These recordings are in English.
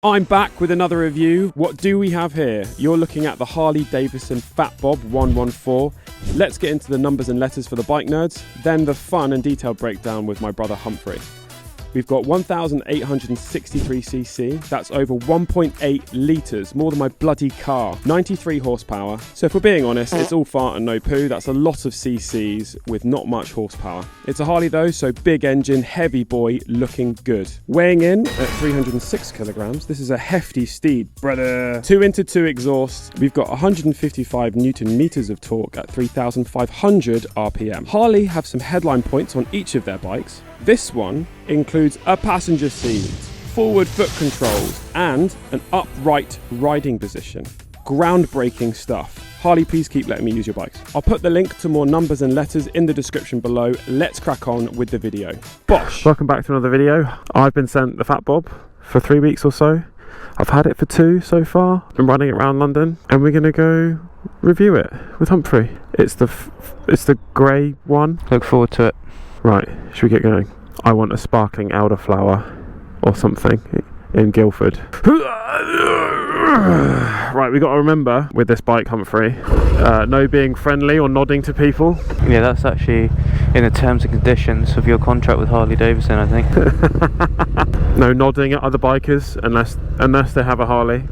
I'm back with another review. What do we have here? You're looking at the Harley Davidson Fat Bob 114. Let's get into the numbers and letters for the bike nerds, then the fun and detailed breakdown with my brother Humphrey. We've got 1,863cc, that's over 1.8 litres, more than my bloody car. 93 horsepower, so if we're being honest, it's all fart and no poo. That's a lot of cc's with not much horsepower. It's a Harley though, so big engine, heavy boy, looking good. Weighing in at 306 kilograms, this is a hefty steed, brother. 2-in-2 exhaust, we've got 155 Newton meters of torque at 3,500 RPM. Harley have some headline points on each of their bikes. This one includes a passenger seat, forward foot controls, and an upright riding position. Groundbreaking stuff. Harley, please keep letting me use your bikes. I'll put the link to more numbers and letters in the description below. Let's crack on with the video. Bosh! Welcome back to another video. I've been sent the Fat Bob for 3 weeks or so. I've had it for 2 so far. Been running it around London, and we're gonna go review it with Humphrey. It's the grey one. Look forward to it. Right, should we get going? I want a sparkling elderflower or something in Guildford. Right, we got to remember with this bike, Humphrey, no being friendly or nodding to people. Yeah, that's actually in the terms and conditions of your contract with Harley Davidson, I think. No nodding at other bikers unless they have a Harley.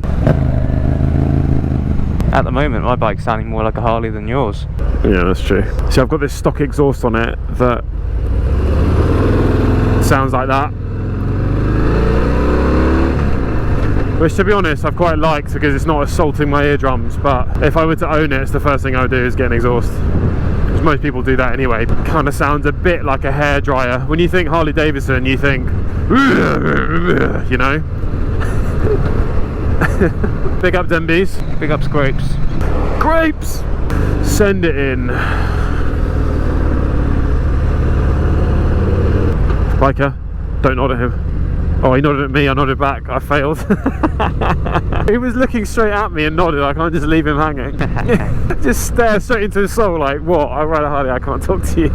At the moment, my bike's sounding more like a Harley than yours. Yeah, that's true. See, I've got this stock exhaust on it that sounds like that, which to be honest I quite liked because it's not assaulting my eardrums, but if I were to own it, it's the first thing I would do is get an exhaust, because most people do that anyway. Kind of sounds a bit like a hairdryer. When you think Harley Davidson, you think you know. Big up Denbies. Big up Scrapes. Grapes! Send it in. Biker, don't nod at him. Oh, he nodded at me, I nodded back. I failed. He was looking straight at me and nodded. I can't just leave him hanging. Just stare straight into his soul like, what? I ride a Harley, I can't talk to you.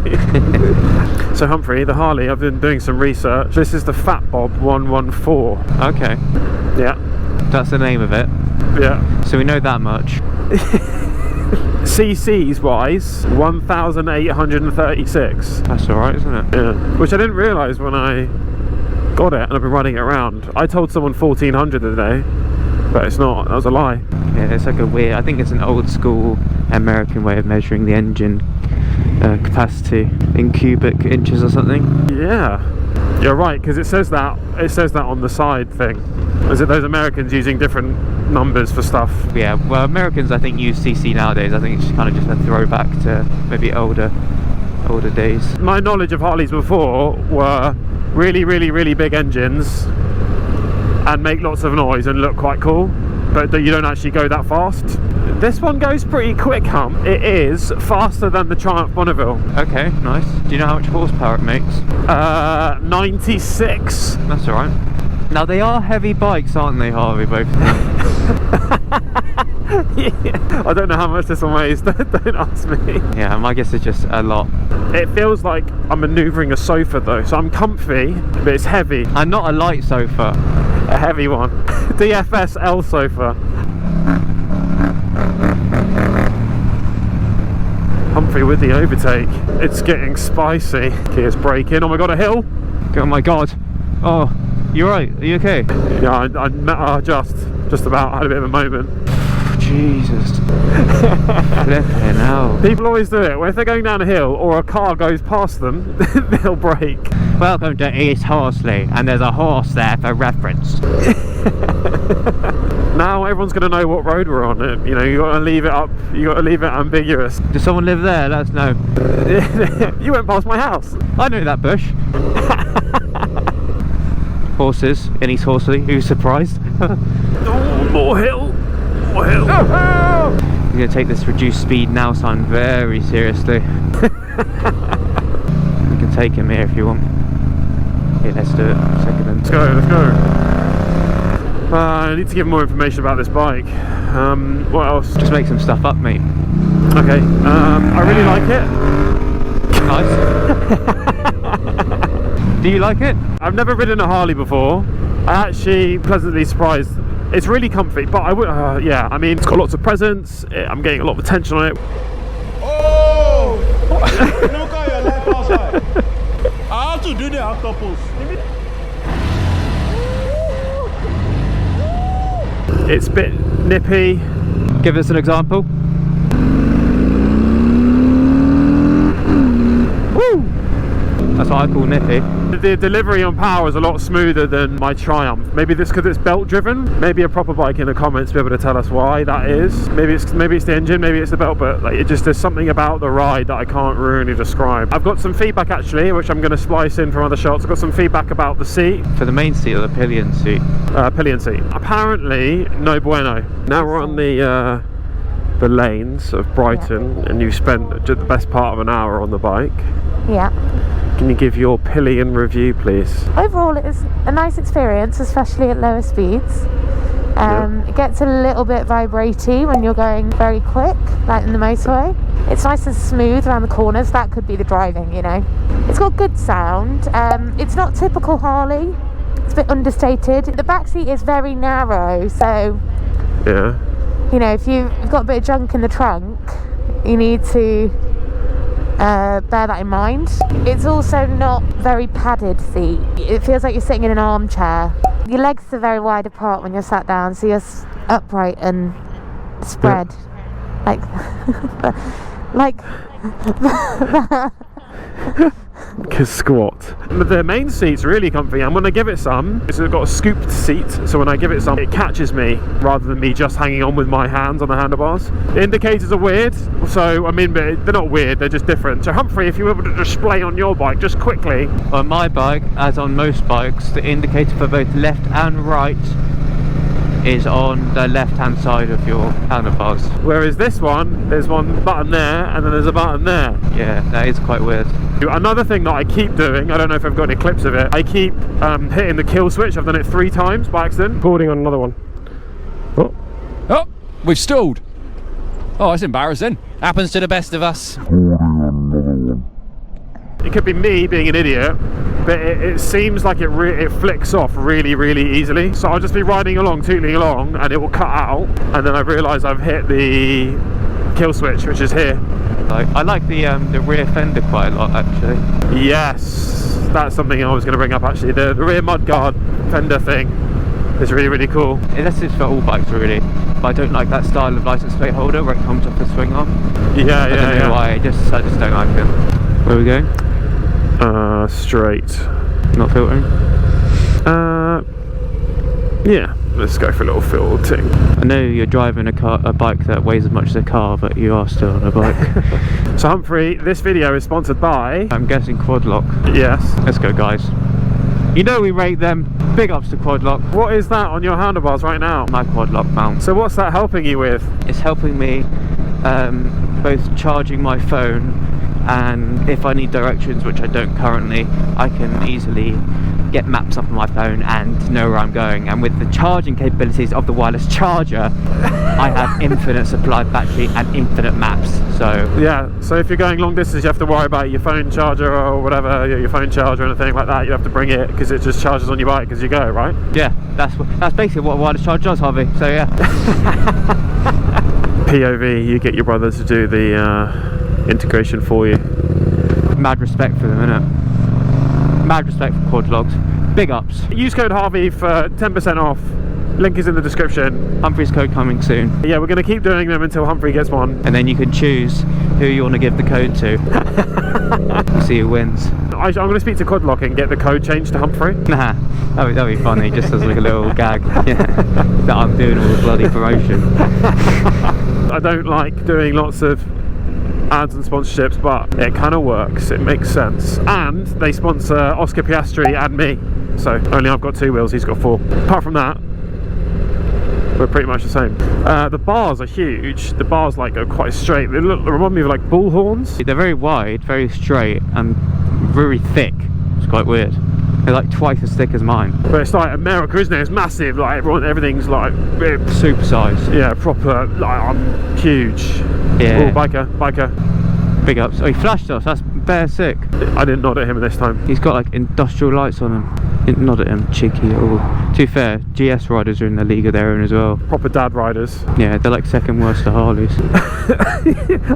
So Humphrey, the Harley, I've been doing some research. This is the Fat Bob 114. Okay. Yeah. That's the name of it. Yeah. So we know that much. CCs wise, 1,836. That's alright, isn't it? Yeah. Which I didn't realise when I got it and I've been riding it around. I told someone 1,400 a day, but it's not. That was a lie. Yeah, it's like a weird, I think it's an old school American way of measuring the engine capacity in cubic inches or something. Yeah. You're right, because it says that on the side thing. Is it those Americans using different numbers for stuff? Yeah, well, Americans I think use CC nowadays. I think it's kind of just a throwback to maybe older days. My knowledge of Harleys before were really, really, really big engines and make lots of noise and look quite cool, but you don't actually go that fast. This one goes pretty quick, Hump. It is faster than the Triumph Bonneville. Okay, nice. Do you know how much horsepower it makes? 96. That's alright. Now they are heavy bikes, aren't they, Harvey, both of them? Yeah. I don't know how much this one weighs, don't ask me. Yeah, my guess is just a lot. It feels like I'm manoeuvring a sofa though, so I'm comfy, but it's heavy. And not a light sofa. A heavy one. DFS L sofa. Humphrey with the overtake. It's getting spicy. Gears braking. Oh my god, a hill! Oh my god. Oh, you're right. Are you okay? Yeah, I just about had a bit of a moment. Jesus. Flipping hell. People always do it. Well, if they're going down a hill or a car goes past them, they'll brake. Welcome to East Horsley, and there's a horse there for reference. Now everyone's going to know what road we're on. You know, you got to leave it up. You got to leave it ambiguous. Does someone live there? Let us know. You went past my house. I know that bush. Horses in East Horsley. Who's surprised? Oh, more hill. More hill. I'm going to take this reduced speed now sign very seriously. You can take him here if you want. Yeah, let's do it. Second then. Let's go. Let's go. I need to give more information about this bike. What else? Just make some stuff up, mate. Okay. I really like it. Nice. Do you like it? I've never ridden a Harley before, I actually pleasantly surprised. It's really comfy, but I would, yeah, I mean, it's got lots of presence. I'm getting a lot of attention on it. Oh! Look at your life outside. I have to do the octopus. It's a bit nippy. Give us an example. Woo! That's what I call nippy. The delivery on power is a lot smoother than my Triumph. Maybe this because it's belt driven. Maybe a proper bike in the comments be able to tell us why that is. Maybe it's the engine, maybe it's the belt, but like, there's something about the ride that I can't really describe. I've got some feedback actually, which I'm going to splice in from other shots. I've got some feedback about the seat. For the main seat or the pillion seat? Pillion seat. Apparently, no bueno. Now we're on the lanes of Brighton, and you've spent the best part of an hour on the bike. Yeah. Can you give your pillion review, please? Overall, it is a nice experience, especially at lower speeds. It gets a little bit vibraty when you're going very quick, like in the motorway. It's nice and smooth around the corners. That could be the driving, you know. It's got good sound. It's not typical Harley. It's a bit understated. The back seat is very narrow, so yeah. You know, if you've got a bit of junk in the trunk, you need to bear that in mind. It's also not very padded seat. It feels like you're sitting in an armchair. Your legs are very wide apart when you're sat down, so you're upright and spread. Like squat. The main seat's really comfy, and when I give it some, it's got a scooped seat, so when I give it some, it catches me rather than me just hanging on with my hands on the handlebars. The indicators are weird, so I mean, they're not weird, they're just different. So Humphrey, if you were able to display on your bike just quickly. On my bike, as on most bikes, the indicator for both left and right is on the left hand side of your handlebars. Whereas this one, there's one button there and then there's a button there. Yeah, that is quite weird. Another thing that I keep doing, I don't know if I've got any clips of it, I keep hitting the kill switch. I've done it 3 times by accident. Recording on another one. Oh, we've stalled. Oh, that's embarrassing. Happens to the best of us. It could be me being an idiot, but it seems like it flicks off really, really easily. So I'll just be riding along, tooting along, and it will cut out, and then I realise I've hit the kill switch, which is here. I like the rear fender quite a lot, actually. Yes, that's something I was going to bring up actually. The rear mudguard fender thing is really, really cool. This is for all bikes really, but I don't like that style of license plate holder where it comes off the swing arm. Yeah, I don't know why. I just don't like it. Where are we going? Straight. Not filtering? Yeah, let's go for a little filtering. I know you're driving a bike that weighs as much as a car, but you are still on a bike. So Humphrey, this video is sponsored by... I'm guessing Quadlock. Yes. Let's go, guys. You know we rate them. Big ups to Quadlock. What is that on your handlebars right now? My Quadlock mount. So what's that helping you with? It's helping me both charging my phone, and if I need directions, which I don't currently, I can easily get maps up on my phone and know where I'm going. And with the charging capabilities of the wireless charger, I have infinite supply of battery and infinite maps. So yeah, so if you're going long distance, you have to worry about your phone charger or whatever, your phone charger or anything like that. You have to bring it because it just charges on your bike as you go, right? Yeah, that's basically what a wireless charger does, Harvey. So yeah. POV, you get your brother to do the integration for you. Mad respect for them, innit? Mad respect for Quadlocks. Big ups. Use code Harvey for 10% off. Link is in the description. Humphrey's code coming soon. Yeah, we're going to keep doing them until Humphrey gets one. And then you can choose who you want to give the code to. See who wins. I'm going to speak to Quadlock and get the code changed to Humphrey. Nah, that'd be funny, just as like a little gag. Yeah, that I'm doing all the bloody promotion. I don't like doing lots of ads and sponsorships, but it kind of works, it makes sense. And they sponsor Oscar Piastri and me, so only I've got 2 wheels, he's got 4. Apart from that, we're pretty much the same. The bars are huge. The bars like go quite straight. They remind me of like bull horns. They're very wide, very straight, and very thick. It's quite weird. They're like twice as thick as mine. But it's like America, isn't it? It's massive. Like everything's like super sized. Yeah, proper. Like I'm huge. Yeah. Oh, biker. Big ups. Oh, he flashed us. That's bare sick. I didn't nod at him this time. He's got like industrial lights on him. Not at him, cheeky at all. To be fair, GS riders are in the league of their own as well. Proper dad riders. Yeah, they're like second worst to Harleys.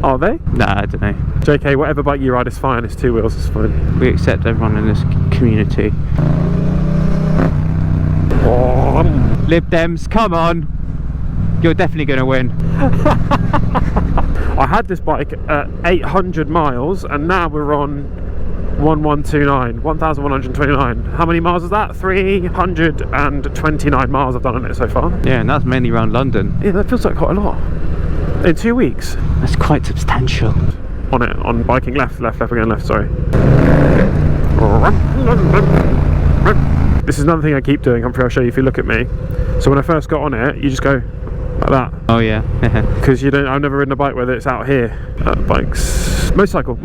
Are they? Nah, I don't know. JK, whatever bike you ride is fine. It's 2 wheels, it's fine. We accept everyone in this community. Oh. Lib Dems, come on! You're definitely going to win. I had this bike at 800 miles and now we're on 1129. How many miles is that? 329 miles I've done on it so far. Yeah, and that's mainly around London. Yeah, that feels like quite a lot. In 2 weeks. That's quite substantial. On biking left again, left, sorry. This is another thing I keep doing, Humphrey, I'll show you if you look at me. So when I first got on it, you just go like that. Oh yeah. Because I've never ridden a bike where it's out here. Bikes. Motorcycle.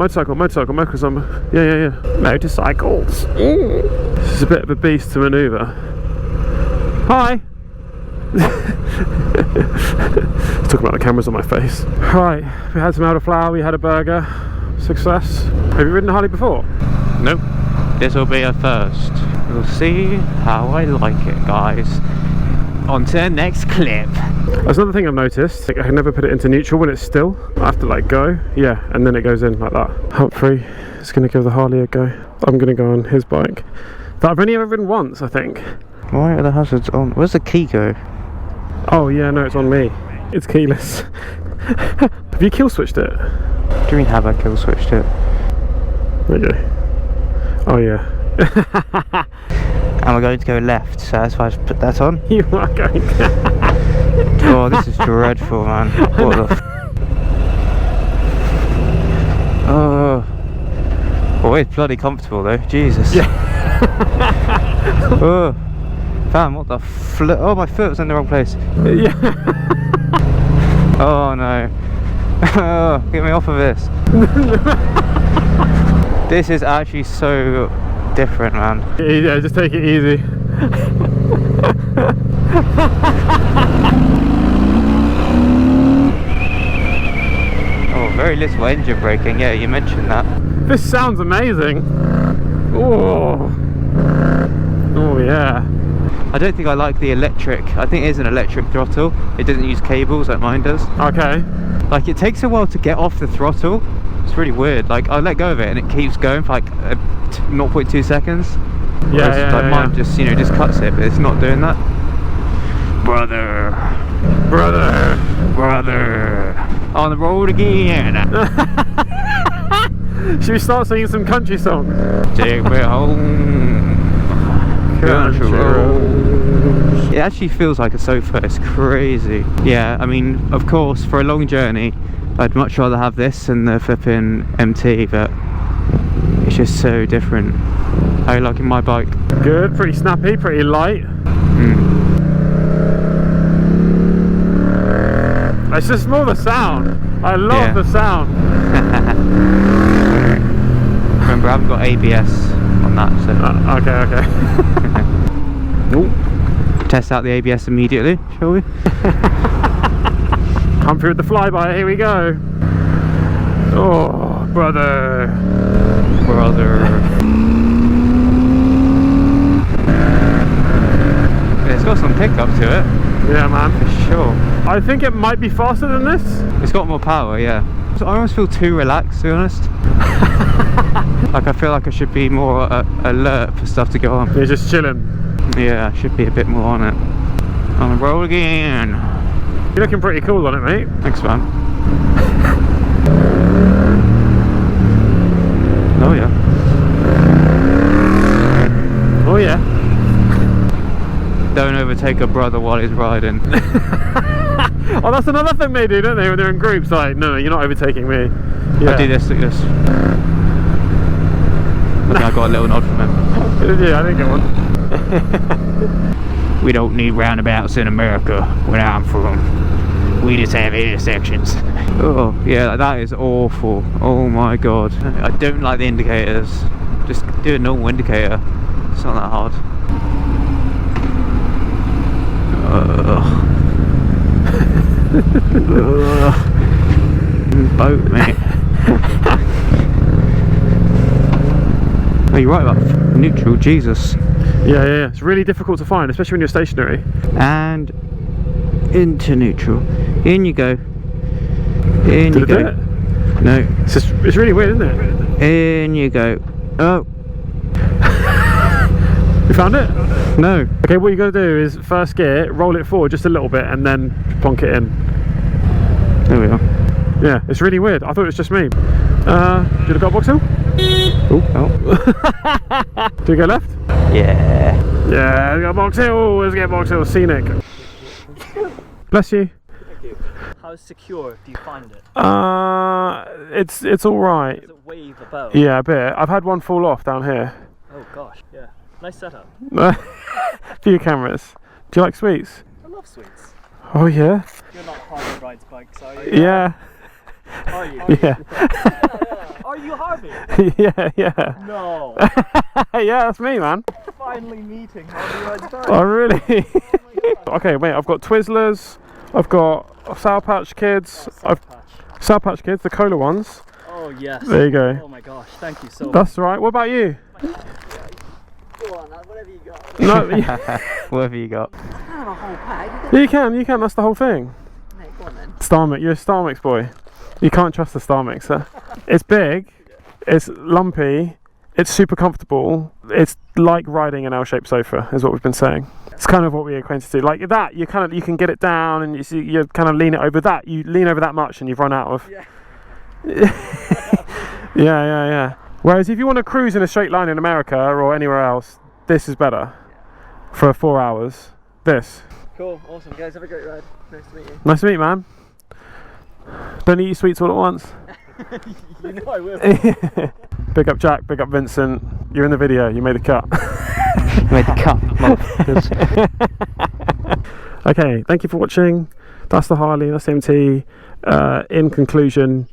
Yeah. Motorcycles. This is a bit of a beast to manoeuvre. Hi! Talking about the cameras on my face. Right, we had some elderflower, we had a burger. Success. Have you ridden a Harley before? Nope. This will be a first. We'll see how I like it, guys. On to the next clip. That's another thing I've noticed. I can never put it into neutral when it's still. I have to like go, yeah, and then it goes in like that. Humphrey is going to give the Harley a go. I'm going to go on his bike that I've only ever ridden once, I think. Why are the hazards on? Where's the key go? Oh yeah, no, it's on me. It's keyless. Have you kill switched it? Do you mean have I kill switched it? There you go. Oh yeah. And we're going to go left, so that's why I just put that on. You are going to. Oh, this is dreadful, man. What the oh, it's bloody comfortable though. Jesus. Yeah. Oh, fam, what the oh, my foot was in the wrong place. Yeah. Oh no. Oh, get me off of this. This is actually so different, man. Yeah, just take it easy. Oh, very little engine braking. Yeah, you mentioned that. This sounds amazing. Oh. Oh yeah. I don't think I like the electric. I think it is an electric throttle. It doesn't use cables like mine does. Okay. Like, it takes a while to get off the throttle. It's really weird. Like, I let go of it and it keeps going for like 0.2 seconds. Yeah, yeah, like yeah, mine just, you know, just cuts it, but it's not doing that. Brother. On the road again. Should we start singing some country songs? Take me home. Country roads. It actually feels like a sofa. It's crazy. Yeah, I mean, of course, for a long journey, I'd much rather have this than the flipping MT, but it's just so different. How are you liking my bike? Good, pretty snappy, pretty light. It's just more the sound. I love the sound. Remember, I haven't got ABS on that, so. Okay. Ooh. Test out the ABS immediately, shall we? Humphrey with the flyby, here we go. Oh, brother. It's got some pickup to it. Yeah, man. For sure. I think it might be faster than this. It's got more power, yeah. So I almost feel too relaxed, to be honest. Like, I feel like I should be more alert for stuff to go on. You're just chilling. Yeah, I should be a bit more on it. On the road again. You're looking pretty cool on it, mate. Thanks, man. Oh yeah. Oh yeah. Don't overtake a brother while he's riding. Oh, that's another thing they do, don't they? When they're in groups, like, no, you're not overtaking me. Yeah. I do this, look at this. I think I got a little nod from him. Yeah, I didn't get one. We don't need roundabouts in America where I'm from. We just have intersections. Oh, yeah, that is awful. Oh my god. I don't like the indicators. Just do a normal indicator. It's not that hard. Boat, mate. Oh, you're right about neutral, Jesus. Yeah. It's really difficult to find, especially when you're stationary. And into neutral. In you go. In you go. No. It's really weird, isn't it? In you go. Oh. You found it? No. Okay, what you got to do is first gear, roll it forward just a little bit, and then plonk it in. There we are. Yeah, it's really weird. I thought it was just me. Did you go box hill? Oh. Do you go left? Yeah. Yeah, let's go box hill. Let's get box hill. Scenic. Bless you. Thank you. How secure do you find it? It's all right. Does it wave about? Yeah, a bit. I've had one fall off down here. Oh gosh, yeah. Nice setup. Few cameras. Do you like sweets? I love sweets. Oh yeah. You're not HarveyRidesBikes, are you? Yeah. Are you? Yeah. Are you Harvey? Yeah. No. Yeah, that's me, man. Finally meeting HarveyRidesBikes. Oh really? Oh my god. Okay, wait. I've got Twizzlers. I've got Sour Patch Kids. Sour Patch Kids, the cola ones. Oh yes. There you go. Oh my gosh, thank you so much. That's right. What about you? Go on, whatever you got. No. Whatever you got. I can't have a whole bag. You can. That's the whole thing. Mate, go on then. Star Mix. You're a Star Mix boy. You can't trust the Star Mixer. It's big. It's lumpy. It's super comfortable. It's like riding an L-shaped sofa, is what we've been saying. It's kind of what we're acquainted to. Like that, you can get it down, and you kind of lean it over that. You lean over that much, and you've run out of. Yeah. Yeah. Whereas if you want to cruise in a straight line in America or anywhere else, this is better. For 4 hours. This. Cool, awesome guys, have a great ride. Nice to meet you. Nice to meet you, man. Don't eat your sweets all at once. You know I will. Big up Jack, big up Vincent. You're in the video, you made the cut. Made the cut. Okay, thank you for watching. That's the Harley, that's the MT. In conclusion,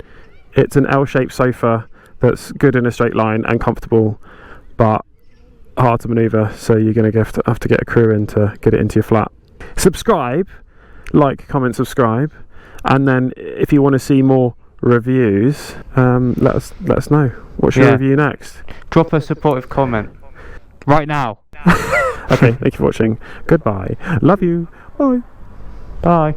it's an L-shaped sofa that's good in a straight line and comfortable, but hard to manoeuvre, so you're going to have to get a crew in to get it into your flat. Subscribe, like, comment, subscribe, and then if you want to see more reviews, let us know. What's your review next? Drop a supportive comment right now. Okay, thank you for watching. Goodbye. Love you. Bye. Bye.